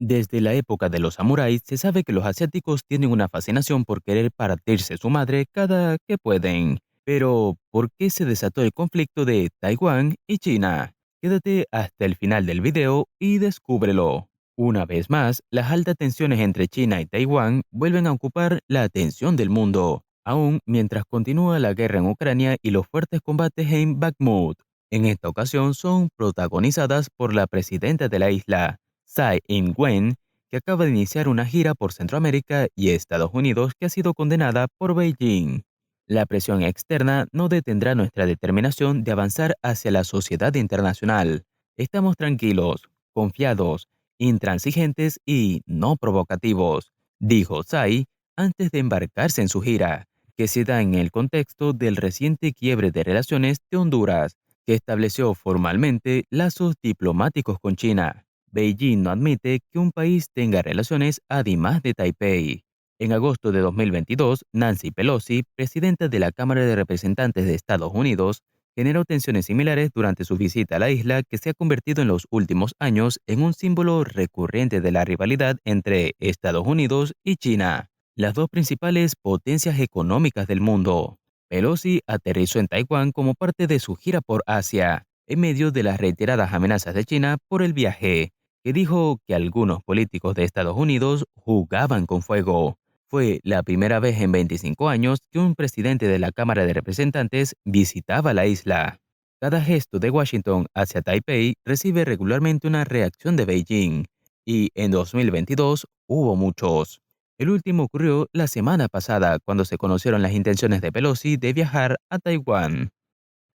Desde la época de los samuráis se sabe que los asiáticos tienen una fascinación por querer partirse su madre cada que pueden. Pero, ¿por qué se desató el conflicto de Taiwán y China? Quédate hasta el final del video y descúbrelo. Una vez más, las altas tensiones entre China y Taiwán vuelven a ocupar la atención del mundo, aún mientras continúa la guerra en Ucrania y los fuertes combates en Bakhmut. En esta ocasión son protagonizadas por la presidenta de la isla, Tsai Ing-wen, que acaba de iniciar una gira por Centroamérica y Estados Unidos que ha sido condenada por Beijing. La presión externa no detendrá nuestra determinación de avanzar hacia la sociedad internacional. Estamos tranquilos, confiados, intransigentes y no provocativos, dijo Tsai antes de embarcarse en su gira, que se da en el contexto del reciente quiebre de relaciones de Honduras, que estableció formalmente lazos diplomáticos con China. Beijing no admite que un país tenga relaciones además de Taipei. En agosto de 2022, Nancy Pelosi, presidenta de la Cámara de Representantes de Estados Unidos, generó tensiones similares durante su visita a la isla que se ha convertido en los últimos años en un símbolo recurrente de la rivalidad entre Estados Unidos y China, las dos principales potencias económicas del mundo. Pelosi aterrizó en Taiwán como parte de su gira por Asia, en medio de las reiteradas amenazas de China por el viaje, que dijo que algunos políticos de Estados Unidos jugaban con fuego. Fue la primera vez en 25 años que un presidente de la Cámara de Representantes visitaba la isla. Cada gesto de Washington hacia Taipei recibe regularmente una reacción de Beijing, y en 2022 hubo muchos. El último ocurrió la semana pasada, cuando se conocieron las intenciones de Pelosi de viajar a Taiwán.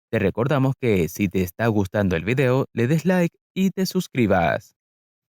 Te recordamos que si te está gustando el video, le des like y te suscribas.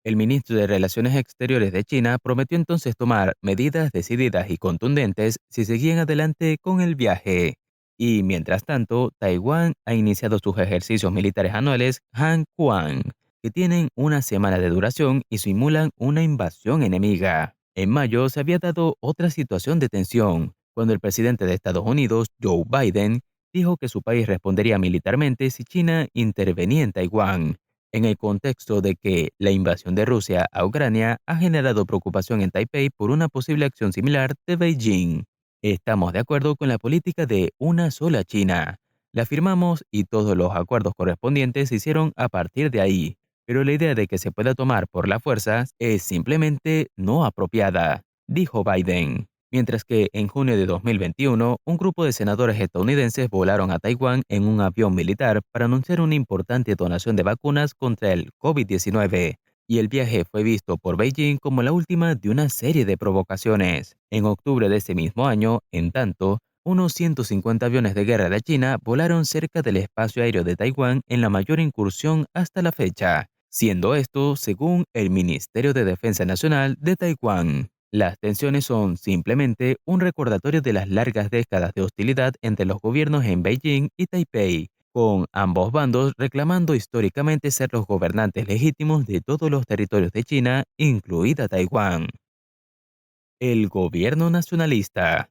El ministro de Relaciones Exteriores de China prometió entonces tomar medidas decididas y contundentes si seguían adelante con el viaje. Y mientras tanto, Taiwán ha iniciado sus ejercicios militares anuales Han-Kuang, que tienen una semana de duración y simulan una invasión enemiga. En mayo se había dado otra situación de tensión, cuando el presidente de Estados Unidos, Joe Biden, dijo que su país respondería militarmente si China intervenía en Taiwán, en el contexto de que la invasión de Rusia a Ucrania ha generado preocupación en Taipei por una posible acción similar de Beijing. Estamos de acuerdo con la política de una sola China. La firmamos y todos los acuerdos correspondientes se hicieron a partir de ahí, pero la idea de que se pueda tomar por la fuerza es simplemente no apropiada, dijo Biden. Mientras que en junio de 2021, un grupo de senadores estadounidenses volaron a Taiwán en un avión militar para anunciar una importante donación de vacunas contra el COVID-19, y el viaje fue visto por Beijing como la última de una serie de provocaciones. En octubre de ese mismo año, en tanto, unos 150 aviones de guerra de China volaron cerca del espacio aéreo de Taiwán en la mayor incursión hasta la fecha, siendo esto según el Ministerio de Defensa Nacional de Taiwán. Las tensiones son simplemente un recordatorio de las largas décadas de hostilidad entre los gobiernos en Beijing y Taipei, con ambos bandos reclamando históricamente ser los gobernantes legítimos de todos los territorios de China, incluida Taiwán. El gobierno nacionalista.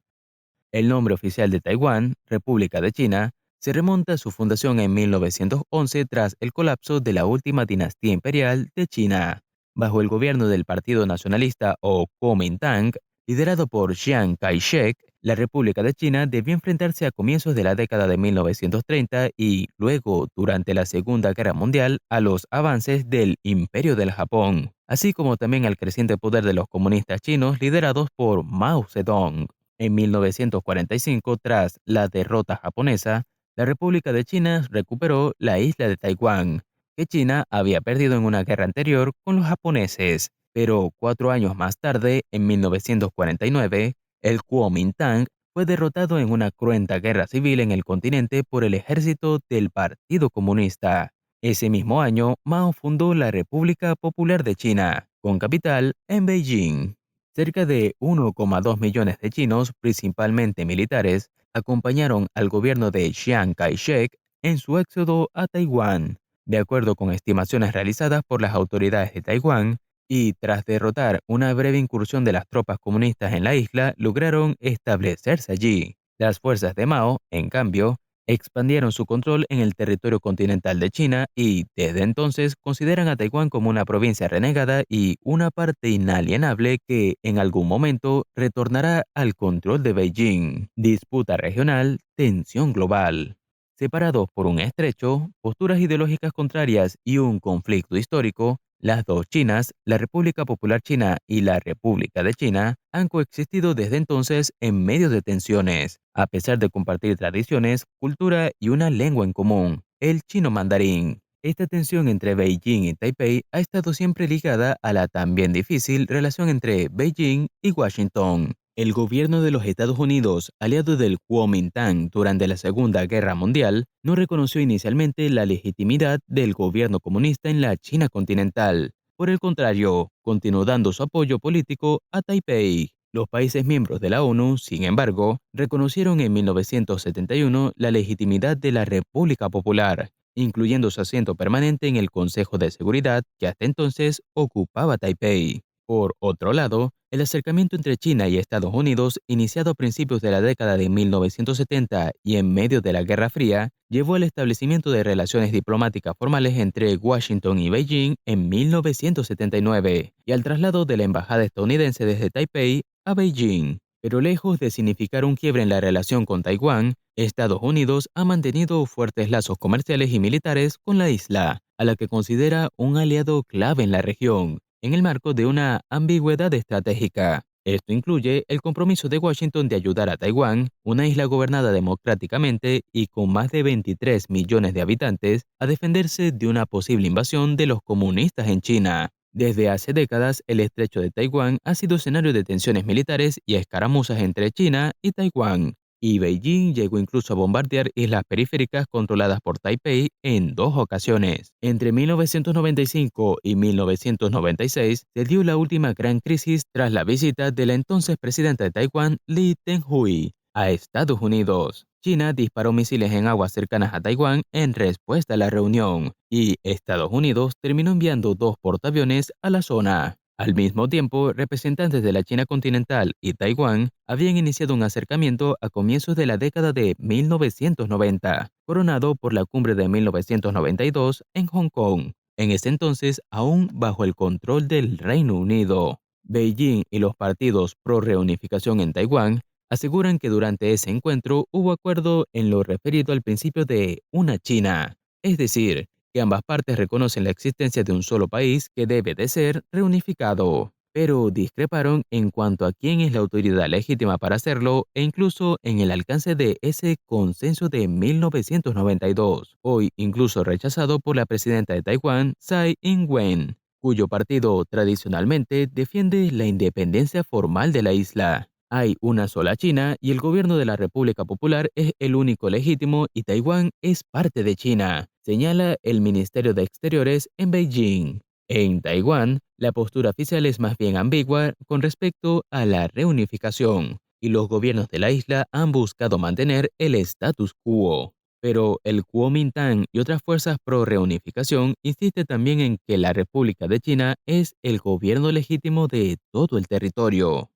El nombre oficial de Taiwán, República de China, se remonta a su fundación en 1911 tras el colapso de la última dinastía imperial de China. Bajo el gobierno del Partido Nacionalista o Kuomintang, liderado por Chiang Kai-shek, la República de China debió enfrentarse a comienzos de la década de 1930 y luego, durante la Segunda Guerra Mundial, a los avances del Imperio del Japón, así como también al creciente poder de los comunistas chinos liderados por Mao Zedong. En 1945, tras la derrota japonesa, la República de China recuperó la isla de Taiwán, que China había perdido en una guerra anterior con los japoneses. Pero 4 años más tarde, en 1949, el Kuomintang fue derrotado en una cruenta guerra civil en el continente por el ejército del Partido Comunista. Ese mismo año, Mao fundó la República Popular de China, con capital en Beijing. Cerca de 1,2 millones de chinos, principalmente militares, acompañaron al gobierno de Chiang Kai-shek en su éxodo a Taiwán, de acuerdo con estimaciones realizadas por las autoridades de Taiwán, y tras derrotar una breve incursión de las tropas comunistas en la isla, lograron establecerse allí. Las fuerzas de Mao, en cambio, expandieron su control en el territorio continental de China y, desde entonces, consideran a Taiwán como una provincia renegada y una parte inalienable que, en algún momento, retornará al control de Beijing. Disputa regional, tensión global. Separados por un estrecho, posturas ideológicas contrarias y un conflicto histórico, las dos Chinas, la República Popular China y la República de China, han coexistido desde entonces en medio de tensiones, a pesar de compartir tradiciones, cultura y una lengua en común, el chino mandarín. Esta tensión entre Beijing y Taipei ha estado siempre ligada a la también difícil relación entre Beijing y Washington. El gobierno de los Estados Unidos, aliado del Kuomintang durante la Segunda Guerra Mundial, no reconoció inicialmente la legitimidad del gobierno comunista en la China continental. Por el contrario, continuó dando su apoyo político a Taipei. Los países miembros de la ONU, sin embargo, reconocieron en 1971 la legitimidad de la República Popular, incluyendo su asiento permanente en el Consejo de Seguridad que hasta entonces ocupaba Taipei. Por otro lado, el acercamiento entre China y Estados Unidos, iniciado a principios de la década de 1970 y en medio de la Guerra Fría, llevó al establecimiento de relaciones diplomáticas formales entre Washington y Beijing en 1979 y al traslado de la embajada estadounidense desde Taipei a Beijing. Pero lejos de significar un quiebre en la relación con Taiwán, Estados Unidos ha mantenido fuertes lazos comerciales y militares con la isla, a la que considera un aliado clave en la región, en el marco de una ambigüedad estratégica. Esto incluye el compromiso de Washington de ayudar a Taiwán, una isla gobernada democráticamente y con más de 23 millones de habitantes, a defenderse de una posible invasión de los comunistas en China. Desde hace décadas, el estrecho de Taiwán ha sido escenario de tensiones militares y escaramuzas entre China y Taiwán, y Beijing llegó incluso a bombardear islas periféricas controladas por Taipei en dos ocasiones. Entre 1995 y 1996 se dio la última gran crisis tras la visita de la entonces presidenta de Taiwán, Lee Teng-hui, a Estados Unidos. China disparó misiles en aguas cercanas a Taiwán en respuesta a la reunión, y Estados Unidos terminó enviando dos portaaviones a la zona. Al mismo tiempo, representantes de la China continental y Taiwán habían iniciado un acercamiento a comienzos de la década de 1990, coronado por la cumbre de 1992 en Hong Kong, en ese entonces aún bajo el control del Reino Unido. Beijing y los partidos pro reunificación en Taiwán aseguran que durante ese encuentro hubo acuerdo en lo referido al principio de una China, es decir, que ambas partes reconocen la existencia de un solo país que debe de ser reunificado, pero discreparon en cuanto a quién es la autoridad legítima para hacerlo e incluso en el alcance de ese consenso de 1992, hoy incluso rechazado por la presidenta de Taiwán, Tsai Ing-wen, cuyo partido tradicionalmente defiende la independencia formal de la isla. Hay una sola China y el gobierno de la República Popular es el único legítimo y Taiwán es parte de China, señala el Ministerio de Exteriores en Beijing. En Taiwán, la postura oficial es más bien ambigua con respecto a la reunificación, y los gobiernos de la isla han buscado mantener el status quo. Pero el Kuomintang y otras fuerzas pro reunificación insisten también en que la República de China es el gobierno legítimo de todo el territorio.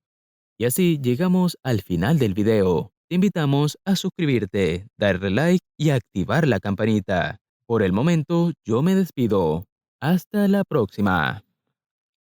Y así llegamos al final del video. Te invitamos a suscribirte, darle like y activar la campanita. Por el momento, yo me despido. Hasta la próxima.